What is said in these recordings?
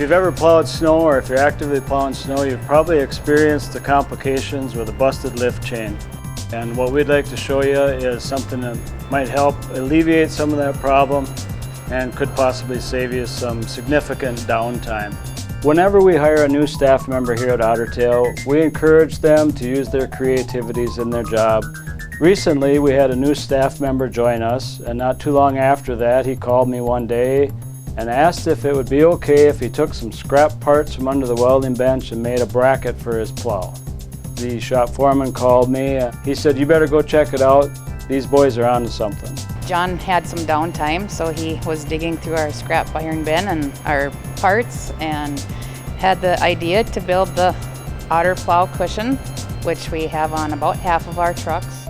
you've ever plowed snow or if you're actively plowing snow, you've probably experienced the complications with a busted lift chain. And what we'd like to show you is something that might help alleviate some of that problem and could possibly save you some significant downtime. Whenever we hire a new staff member here at Otter Tail, we encourage them to use their creativities in their job. Recently, we had a new staff member join us, and not too long after that, he called me one day and asked if it would be okay if he took some scrap parts from under the welding bench and made a bracket for his plow. The shop foreman called me. He said, "You better go check it out. These boys are onto something." John had some downtime, so he was digging through our scrap iron bin and our parts and had the idea to build the Otter Plow Cushion, which we have on about half of our trucks.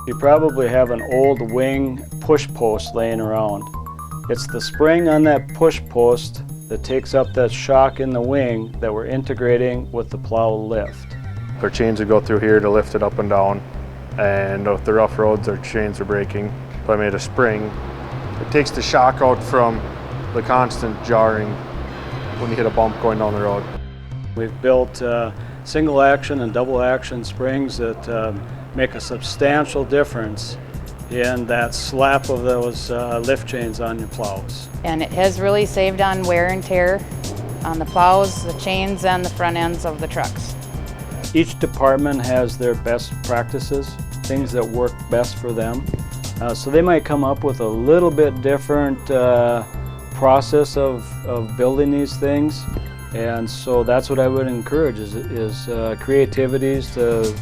You probably have an old wing push post laying around. It's the spring on that push post that takes up that shock in the wing that we're integrating with the plow lift. Our chains would go through here to lift it up and down, and with the rough roads our chains are breaking. So I made a spring. It takes the shock out from the constant jarring when you hit a bump going down the road. We've built single action and double action springs that make a substantial difference in that slap of those lift chains on your plows. And it has really saved on wear and tear on the plows, the chains, and the front ends of the trucks. Each department has their best practices, things that work best for them. So they might come up with a little bit different process of building these things. And so that's what I would encourage is creativities to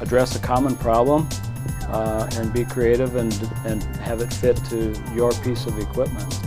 address a common problem and be creative and have it fit to your piece of equipment.